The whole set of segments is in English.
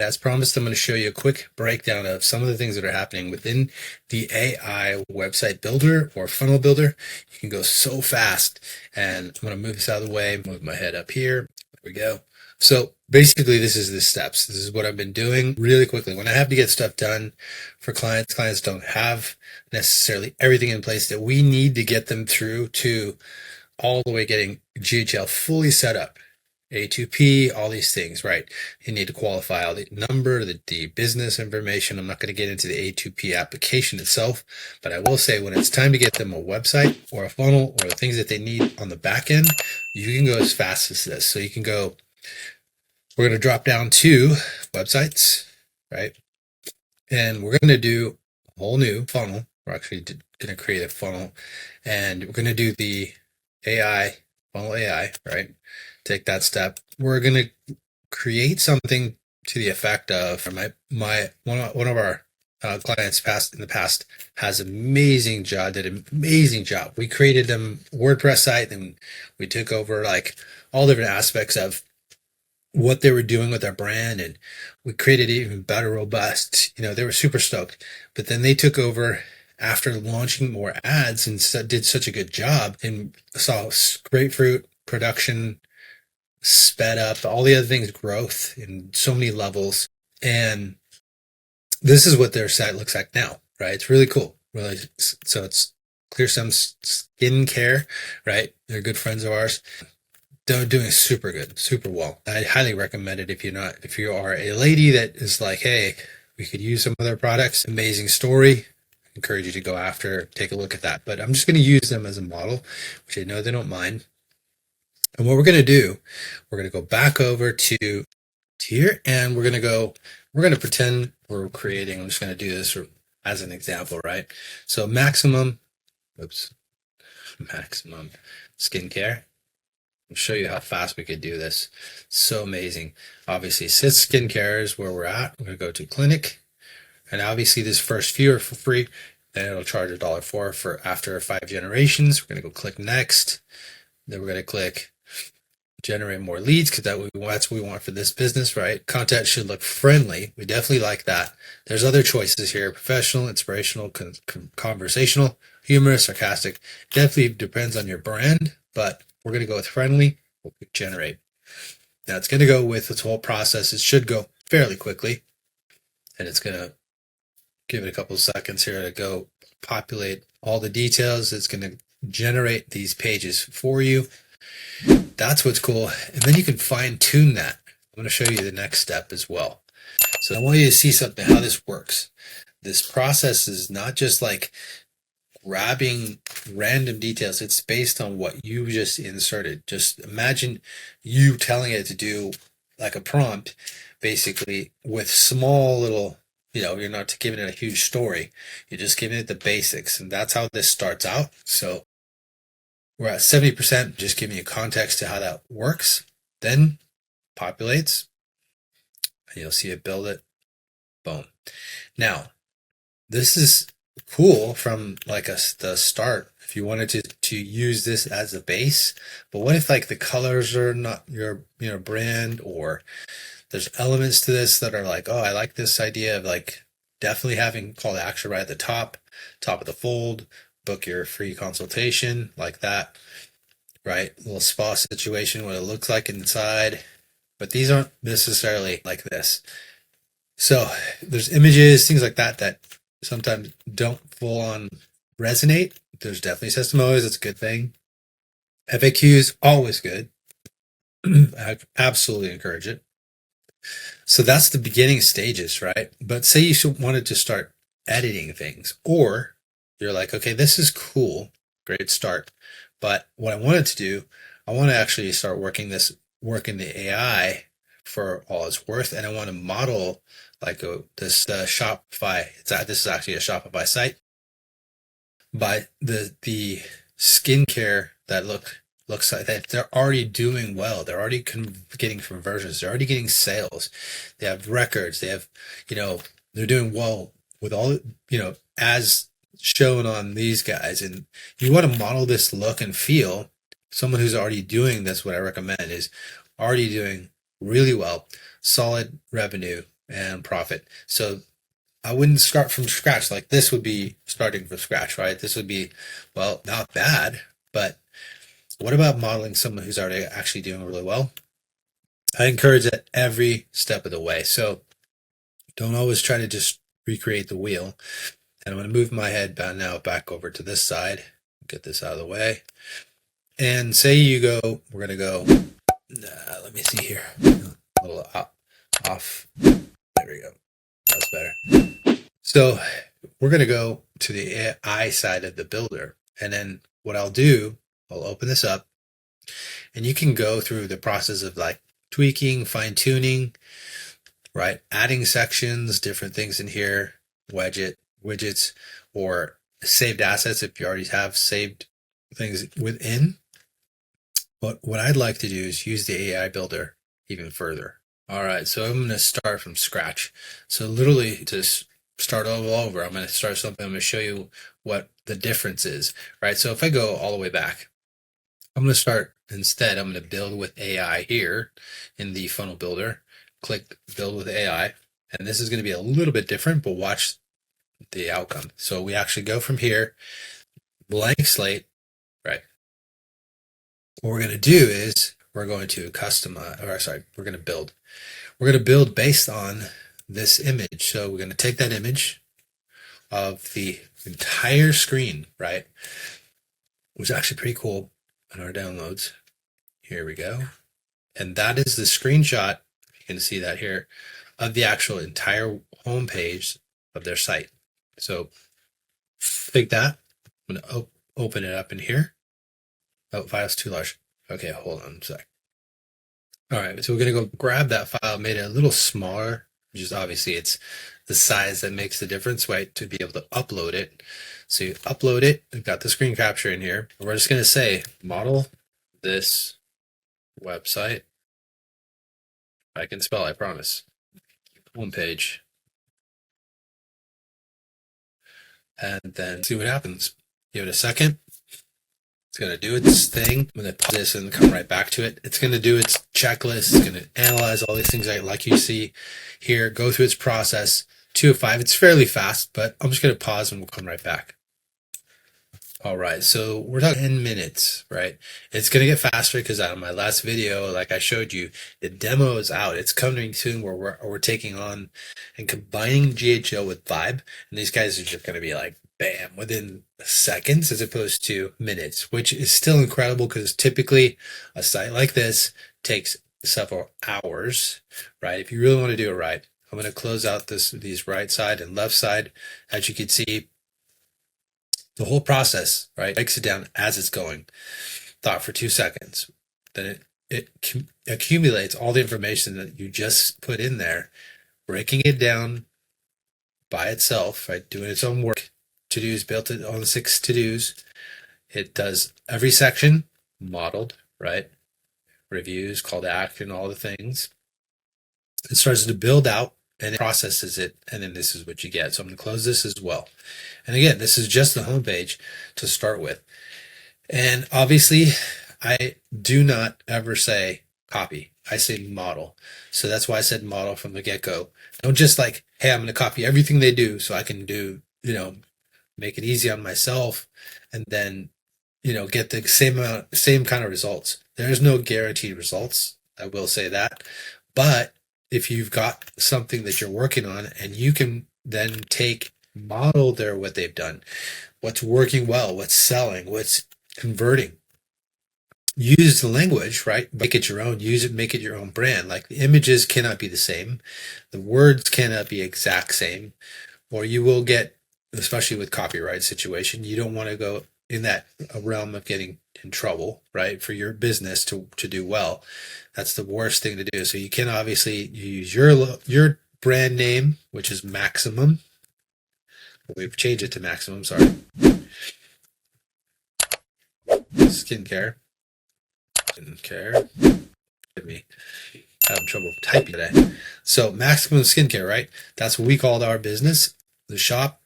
As promised, I'm going to show you a quick breakdown of some of the things that are happening within the AI website builder or funnel builder. You can go so fast, and I'm going to move this out of the way, move my head up here. There we go. So basically, this is the steps. This is what I've been doing really quickly. When I have to get stuff done for clients, clients don't have necessarily everything in place that we need to get them through to all the way getting GHL fully set up. A2P, all these things, right? You need to qualify all the number, the business information. I'm not going to get into the A2P application itself, but I will say when it's time to get them a website or a funnel or the things that they need on the back end, you can go as fast as this. So you can go, we're going to drop down to websites, right? And we're going to do a whole new funnel. We're actually going to create a funnel, and we're going to do the AI, funnel AI, right? Take that step. We're going to create something to the effect of one of our clients in the past has did an amazing job. We created them WordPress site, and we took over like all different aspects of what they were doing with their brand, and we created even better, robust. They were super stoked, but then they took over after launching more ads and did such a good job and saw grapefruit production sped up, all the other things, growth in so many levels. And this is what their site looks like now, right? It's really cool. Really. So it's Clearsome Skincare, right? They're good friends of ours. They're doing super good, super well. I highly recommend it if you are a lady that is like, hey, we could use some of their products. Amazing story. I encourage you to go take a look at that. But I'm just going to use them as a model, which I know they don't mind. And what we're going to do, we're going to go back over to here, and we're going to pretend we're creating, I'm just going to do this as an example, right? So maximum skincare. I'll show you how fast we could do this. So amazing. Obviously, Sis Skincare is where we're at. We're going to go to clinic, and obviously this first few are for free. Then it'll charge $1 for after 5 generations. We're going to go click next. Then we're going to click generate more leads, because that's what we want for this business, right? Content should look friendly. We definitely like that. There's other choices here: professional, inspirational, conversational, humorous, sarcastic. Definitely depends on your brand, but we're going to go with friendly. We'll click generate. Now it's going to go with this whole process. It should go fairly quickly, and it's going to give it a couple of seconds here to go populate all the details. It's going to generate these pages for you. That's what's cool. And then you can fine tune that. I'm going to show you the next step as well. So I want you to see something, how this works. This process is not just like grabbing random details. It's based on what you just inserted. Just imagine you telling it to do like a prompt, basically, with small little, you're not giving it a huge story. You're just giving it the basics. And that's how this starts out. So we're at 70%, just giving you context to how that works. Then populates, and you'll see it build it. Boom. Now, this is cool from like the start if you wanted to use this as a base. But what if like the colors are not your brand, or there's elements to this that are like, oh, I like this idea of like definitely having call to action right at the top of the fold. Book your free consultation, like that, right? A little spa situation, what it looks like inside, but these aren't necessarily like this. So there's images, things like that sometimes don't full on resonate. There's definitely testimonials. It's a good thing. FAQs, always good. I absolutely encourage it. So that's the beginning stages, right? But say you wanted to start editing things, or you're like, okay, this is cool, great start. But what I wanted to do, I want to actually start working the AI for all it's worth, and I want to model like this Shopify. This is actually a Shopify site, but the skincare that looks like that they're already doing well. They're already getting conversions. They're already getting sales. They have records. They have, they're doing well with all, as shown on these guys. And you want to model this look and feel. Someone who's already doing this, what I recommend is already doing really well, solid revenue, and profit. So I wouldn't start from scratch. Like this would be starting from scratch, right? This would be, well, not bad, but what about modeling someone who's already actually doing really well? I encourage that every step of the way. So don't always try to just recreate the wheel. And I'm going to move my head back over to this side, get this out of the way. And say you go, we're going to go, let me see here, a little off. There we go. That's better. So we're going to go to the AI side of the builder. And then what I'll do, I'll open this up and you can go through the process of like tweaking, fine tuning, right? Adding sections, different things in here, widgets, or saved assets if you already have saved things within. But what I'd like to do is use the AI builder even further. All right, so I'm going to start from scratch. So literally to start all over, I'm going to start something. I'm going to show you what the difference is, right? So if I go all the way back, I'm going to start instead, I'm going to build with AI here in the funnel builder. Click build with AI. And this is going to be a little bit different, but watch the outcome. So we actually go from here, blank slate, right? What we're going to do is we're going to customize, or sorry, we're going to build. We're going to build based on this image. So we're going to take that image of the entire screen, right? Which is actually pretty cool in our downloads. Here we go. And that is the screenshot, you can see that here, of the actual entire home page of their site. So take that. I'm going to open it up in here. Oh, file's too large. Okay, hold on a sec. All right, so we're going to go grab that file, made it a little smaller, just obviously it's the size that makes the difference, right, to be able to upload it. So you upload it, we've got the screen capture in here. We're just going to say model this website. I can spell, I promise. Homepage. And then see what happens. Give it a second. It's going to do its thing. I'm going to pause this and come right back to it. It's going to do its checklist. It's going to analyze all these things like you see here, go through its process. 2 of 5. It's fairly fast, but I'm just going to pause and we'll come right back. All right, so we're talking 10 minutes, right? It's going to get faster because out of my last video, like I showed you, the demo is out. It's coming soon where we're taking on and combining GHL with Vibe. And these guys are just going to be like, bam, within seconds as opposed to minutes, which is still incredible because typically a site like this takes several hours, right? If you really want to do it right, I'm going to close out these right side and left side. As you can see, the whole process, right, breaks it down as it's going. Thought for 2 seconds. Then it accumulates all the information that you just put in there, breaking it down by itself, right, doing its own work. To-dos built it on 6 to-dos. It does every section modeled, right? Reviews, call to action, all the things. It starts to build out and it processes it, and then this is what you get. So I'm going to close this as well. And again, this is just the homepage to start with. And obviously, I do not ever say copy. I say model. So that's why I said model from the get-go. Don't just like, hey, I'm going to copy everything they do so I can do, make it easy on myself and then, get the same kind of results. There's no guaranteed results. I will say that. But if you've got something that you're working on and you can then model what they've done, what's working well, what's selling, what's converting, use the language, right? Make it your own, use it, make it your own brand. Like the images cannot be the same. The words cannot be exact same, or you will get, especially with copyright situation, you don't want to go in that realm of getting in trouble, right? For your business to do well. That's the worst thing to do. So you can obviously use your brand name, which is Maximum. We've changed it to Maximum, sorry. Skincare. Give me having trouble typing today. So Maximum Skincare, right? That's what we called our business. The shop,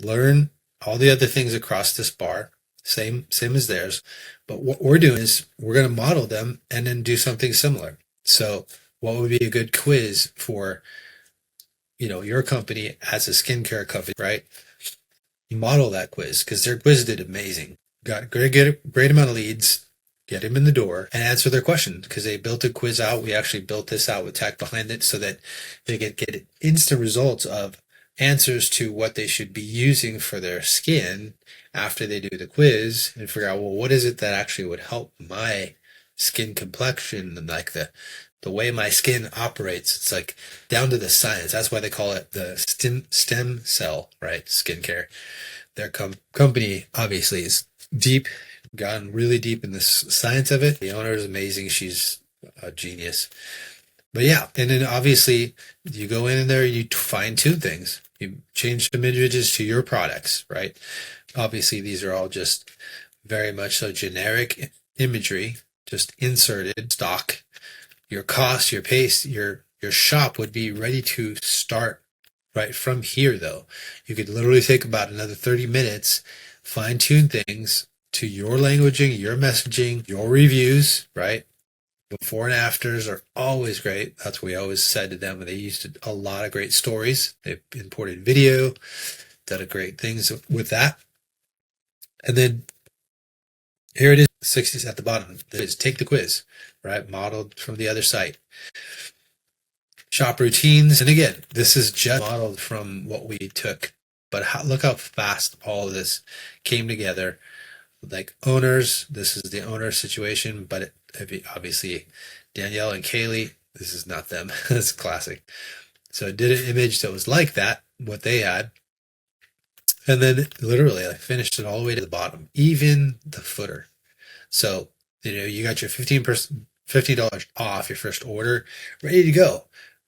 learn all the other things across this bar. Same as theirs. But what we're doing is we're going to model them and then do something similar. So what would be a good quiz for your company as a skincare company, right? Model that quiz, because their quiz did amazing. Got great amount of leads, get them in the door and answer their questions, because they built a quiz out. We actually built this out with tech behind it so that they could get instant results of answers to what they should be using for their skin after they do the quiz, and figure out, well, what is it that actually would help my skin complexion and like the way my skin operates. It's like down to the science. That's why they call it the stem cell, right? Skincare. Their company obviously is deep, gotten really deep in the science of it. The owner is amazing. She's a genius. But yeah, and then obviously you go in there, you fine tune things. You change some images to your products, right? Obviously, these are all just very much so generic imagery, just inserted stock. Your cost, your pace, your shop would be ready to start right from here, though. You could literally take about another 30 minutes, fine tune things to your languaging, your messaging, your reviews, right? Before and afters are always great. That's what we always said to them. And they used a lot of great stories. They've imported video, done great things with that. And then here it is, 60s at the bottom. Is take the quiz, right? Modeled from the other site. Shop routines. And again, this is just modeled from what we took. But look how fast all of this came together. Like owners, this is the owner situation, but obviously Danielle and Kaylee, this is not them. It's classic. So I did an image that was like that, what they had. And then literally I finished it all the way to the bottom, even the footer. So, you got your $15 off your first order, ready to go.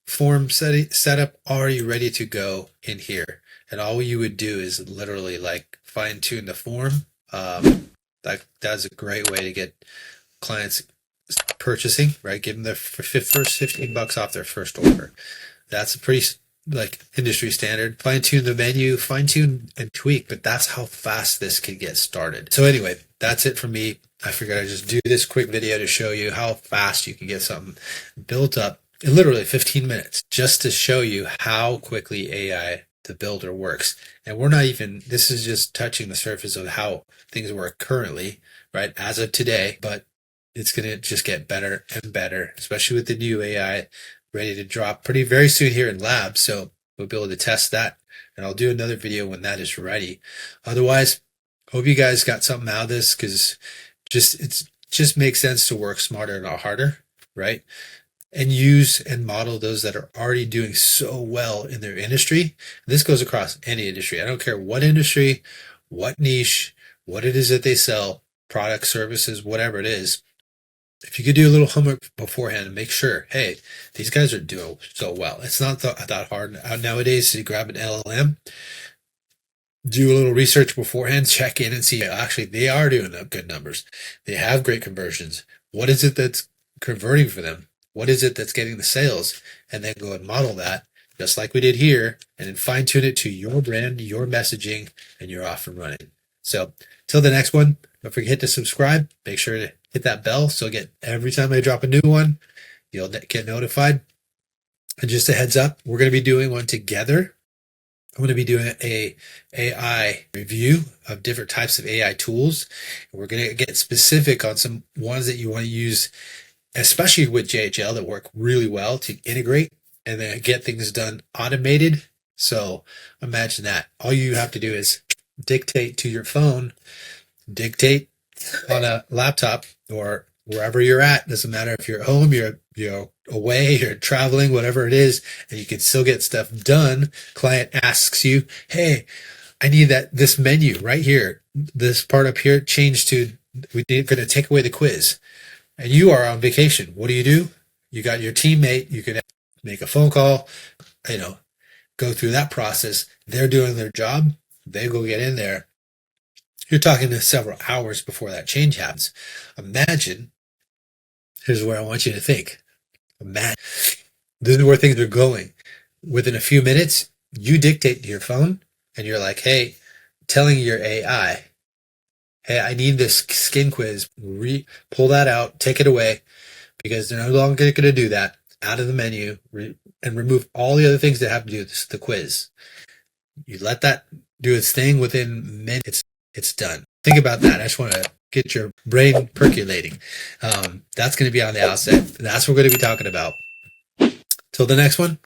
Form setup already ready to go in here. And all you would do is literally like fine tune the form. That's a great way to get clients purchasing, right? Give them their first $15 off their first order. That's a pretty industry standard. Fine tune the menu, fine tune and tweak, but that's how fast this can get started. So anyway, that's it for me. I figured I'd just do this quick video to show you how fast you can get something built up in literally 15 minutes, just to show you how quickly AI, the builder, works. And this is just touching the surface of how things work currently, right, as of today, but it's going to just get better and better, especially with the new AI ready to drop very soon here in lab. So we'll be able to test that, and I'll do another video when that is ready. Otherwise, hope you guys got something out of this, because it just makes sense to work smarter, not harder, right? And use and model those that are already doing so well in their industry. This goes across any industry. I don't care what industry, what niche, what it is that they sell, products, services, whatever it is. If you could do a little homework beforehand and make sure, hey, these guys are doing so well. It's not that hard nowadays to grab an LLM, do a little research beforehand, check in and see, actually, they are doing good numbers. They have great conversions. What is it that's converting for them? What is it that's getting the sales? And then go and model that, just like we did here, and then fine tune it to your brand, your messaging, and you're off and running. So till the next one, don't forget to subscribe. Make sure to hit that bell so every time I drop a new one, you'll get notified. And just a heads up, we're going to be doing one together. I'm going to be doing a AI review of different types of AI tools. And we're going to get specific on some ones that you want to use, especially with JHL, that work really well to integrate and then get things done automated. So imagine that. All you have to do is dictate to your phone, dictate on a laptop or wherever you're at. Doesn't matter if you're at home, you're away, you're traveling, whatever it is, and you can still get stuff done. Client asks you, hey, I need this menu right here, this part up here changed to, we're going to take away the quiz. And you are on vacation. What do? You got your teammate, you can make a phone call, go through that process. They're doing their job. They go get in there. You're talking to several hours before that change happens. Imagine, here's where I want you to think. Imagine, this is where things are going. Within a few minutes, you dictate to your phone and you're like, hey, telling your AI, hey, I need this skin quiz. Pull that out, take it away, because they're no longer going to do that. Out of the menu, and remove all the other things that have to do with the quiz. You let that do its thing within minutes, it's done. Think about that. I just want to get your brain percolating. That's going to be on the outset. That's what we're going to be talking about. Till the next one.